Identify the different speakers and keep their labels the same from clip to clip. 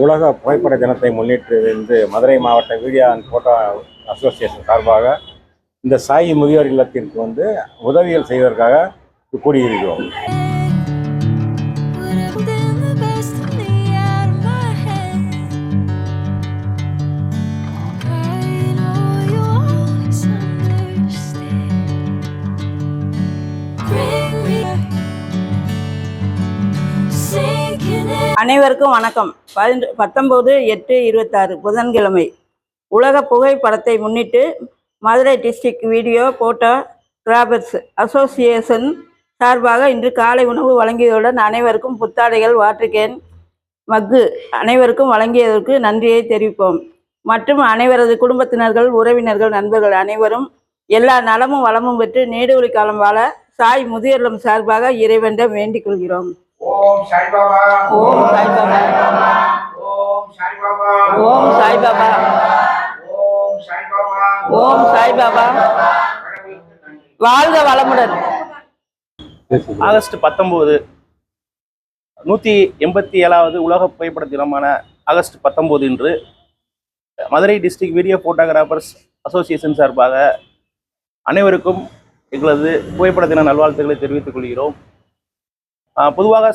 Speaker 1: உலக புகைப்பட தினத்தை முன்னிட்டு மதுரை மாவட்ட வீடியோ அண்ட் ஃபோட்டோ அசோசியேஷன் சார்பாக இந்த சாய் முதியோர் இல்லத்திற்கு உதவிகள் செய்வதற்காக கூடியிருக்கிறோம்.
Speaker 2: அனைவருக்கும் வணக்கம். 19/8/26 புதன்கிழமை உலக புகைப்படத்தை முன்னிட்டு Madurai district video photographers association சார்பாக இன்று காலை உணவு வழங்கியதுடன் அனைவருக்கும் புத்தாடைகள், வாட்டர் மக்கு அனைவருக்கும் வழங்கியதற்கு நன்றியை தெரிவிப்போம். மற்றும் அனைவரது குடும்பத்தினர்கள், உறவினர்கள், நண்பர்கள் அனைவரும் எல்லா நலமும் வளமும் பெற்று நீடூழி காலம் வாழ சாய் முதியோர் சார்பாக இறைவனிடம் வேண்டிக் கொள்கிறோம்.
Speaker 3: ஓம் சாய் பாபா,
Speaker 2: ஓம் சாய் பாபா,
Speaker 3: ஓம் சாய் பாபா,
Speaker 2: ஓம் சாய் பாபா,
Speaker 3: ஓம் சாய் பாபா,
Speaker 2: ஓம் சாய் பாபா. வாழ்க வளமுடன்.
Speaker 4: ஆகஸ்ட் 19 187வது உலக புகைப்பட தினமான ஆகஸ்ட் 19 இன்று Madurai district video photographers association சார்பாக அனைவருக்கும் எங்களது புகைப்பட தின நல்வாழ்த்துக்களை தெரிவித்துக் கொள்கிறோம். பொதுவாக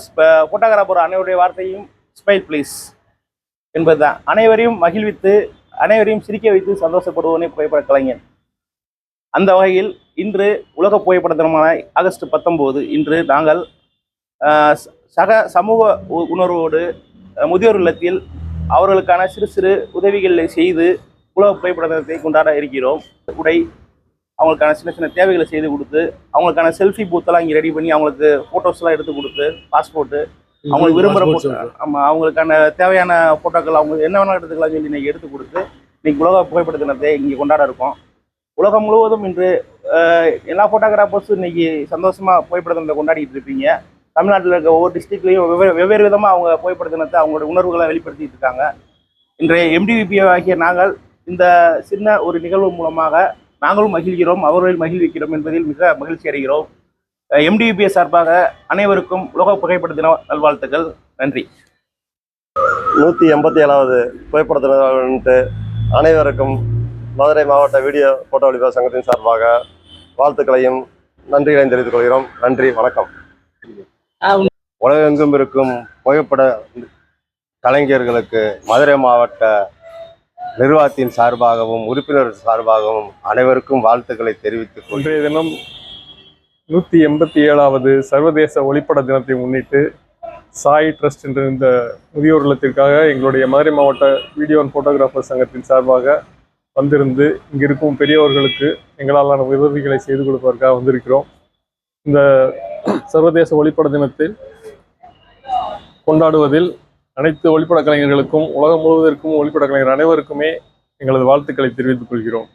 Speaker 4: போட்டோகிராஃபர் அனைவருடைய வார்த்தையும் ஸ்மைல் ப்ளீஸ் என்பதுதான். அனைவரையும் மகிழ்வித்து அனைவரையும் சிரிக்க வைத்து சந்தோஷப்படுவனே புகைப்பட கலைஞன். அந்த வகையில் இன்று உலக புகைப்பட தினமான ஆகஸ்ட் 19 இன்று நாங்கள் சமூக உணர்வோடு முதியோர் இல்லத்தில் அவர்களுக்கான சிறு சிறு உதவிகளை செய்து உலக புகைப்பட தினத்தை கொண்டாட இருக்கிறோம். உடை, அவங்களுக்கான சின்ன சின்ன தேவைகளை செய்து கொடுத்து, அவங்களுக்கான செல்ஃபி பூத்தெல்லாம் இங்கே ரெடி பண்ணி அவங்களுக்கு ஃபோட்டோஸ்லாம் எடுத்து கொடுத்து, பாஸ்போர்ட்டு அவங்களுக்கு விரும்புகிற ஆமாம் அவங்களுக்கான தேவையான ஃபோட்டோக்கள் அவங்க என்ன வேணாலும் எடுத்துக்கலாம் சொல்லி இன்றைக்கி எடுத்து கொடுத்து இன்றைக்கி உலக புகைப்பட தினத்தை இங்கே கொண்டாட இருக்கோம். உலகம் முழுவதும் இன்று எல்லா ஃபோட்டோகிராஃபர்ஸும் இன்றைக்கி சந்தோஷமாக புகைப்பட தினத்தை கொண்டாடிட்டு இருப்பீங்க. தமிழ்நாட்டில் இருக்க ஒவ்வொரு டிஸ்ட்ரிக்ட்லேயும் வெவ்வேறு விதமாக அவங்க புகைப்பட தினத்தை அவங்களோட உணர்வுகளை வெளிப்படுத்திட்டு இருக்காங்க. இன்றைய MDVP ஆகிய நாங்கள் இந்த சின்ன ஒரு நிகழ்வு மூலமாக நாங்களும் மகிழ்கிறோம், அவர்கள் மகிழ்விக்கிறோம் என்பதில் மிக மகிழ்ச்சி அடைகிறோம். MDVP சார்பாக அனைவருக்கும் உலக புகைப்பட தின நல்வாழ்த்துக்கள். நன்றி.
Speaker 5: 187வது புகைப்பட தினத்து அனைவருக்கும் மதுரை மாவட்ட வீடியோ போட்டோ ஒளிப்பதிவு சங்கத்தின் சார்பாக வாழ்த்துக்களையும் நன்றிகளையும் தெரிவித்துக் கொள்கிறோம். நன்றி, வணக்கம். உலகெங்கும் இருக்கும் புகைப்பட கலைஞர்களுக்கு மதுரை மாவட்ட நிர்வாகத்தின் சார்பாகவும் உறுப்பினர் சார்பாகவும் அனைவருக்கும் வாழ்த்துக்களை தெரிவித்துக் கொள்கிறேன்.
Speaker 6: இன்றைய தினம் 187வது சர்வதேச ஒளிப்பட தினத்தை முன்னிட்டு சாய் ட்ரஸ்ட் என்ற இந்த முதியோர் இல்லத்திற்காக எங்களுடைய மதுரை மாவட்ட வீடியோ அண்ட் போட்டோகிராஃபர் சங்கத்தின் சார்பாக வந்திருந்து இங்கிருக்கும் பெரியவர்களுக்கு எங்களாலான உதவிகளை செய்து கொடுப்பதற்காக வந்திருக்கிறோம். இந்த சர்வதேச ஒளிப்பட தினத்தில் கொண்டாடுவதில் அனைத்து ஒளிப்பட கலைஞர்களுக்கும் உலகம் முழுவதற்கும் ஒளிப்பட கலைஞர் அனைவருக்குமே எங்களது வாழ்த்துக்களை தெரிவித்துக் கொள்கிறோம்.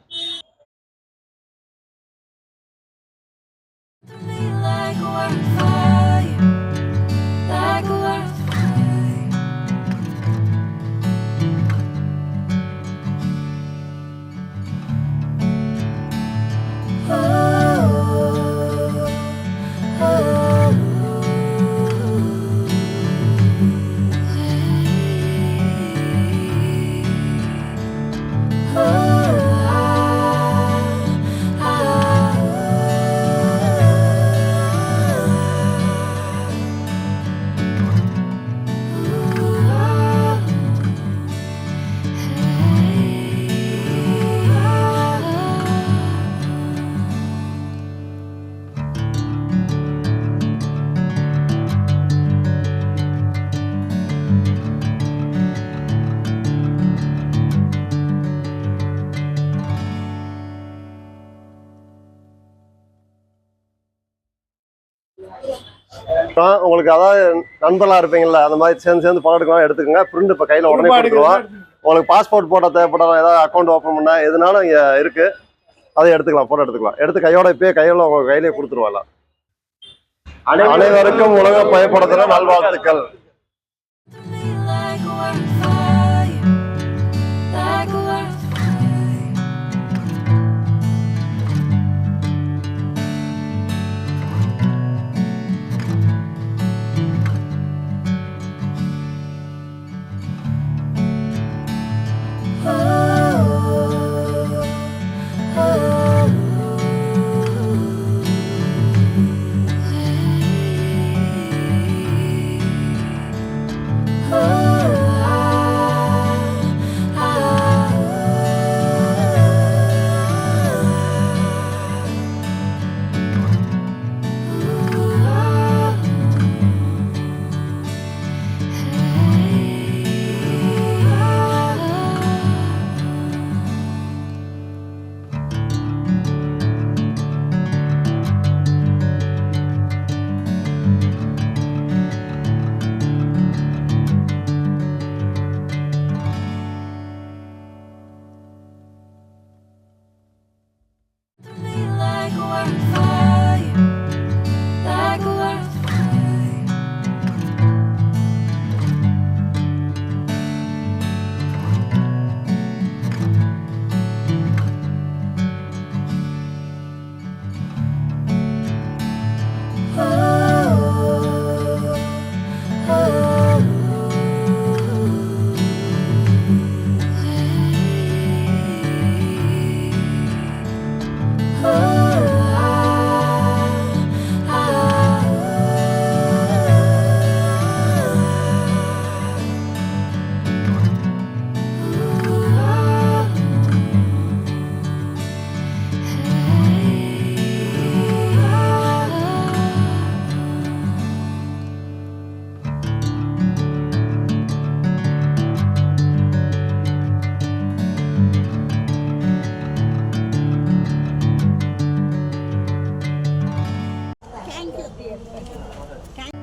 Speaker 5: உங்களுக்கு அதாவது நண்பர்களா இருப்பீங்கல்ல, அந்த மாதிரி சேர்ந்து படம் எடுக்கலாம், எடுத்துக்கோங்க. பிரிண்ட் இப்போ கையில் உடனே கொடுத்துருவோம். உங்களுக்கு பாஸ்போர்ட் போட்டோ தேவைப்படலாம், ஏதாவது அக்கௌண்ட் ஓப்பன் பண்ண எதுனாலும் இங்கே இருக்கு, அதை எடுத்துக்கலாம், போட்டோ எடுத்துக்கலாம். எடுத்து கையோட இப்பயே கையில் உங்க கையிலேயே கொடுத்துருவாங்க. அனைவருக்கும் உலக புகைப்படத்தின நல்வாழ்த்துக்கள்.
Speaker 2: தேங்க்யூ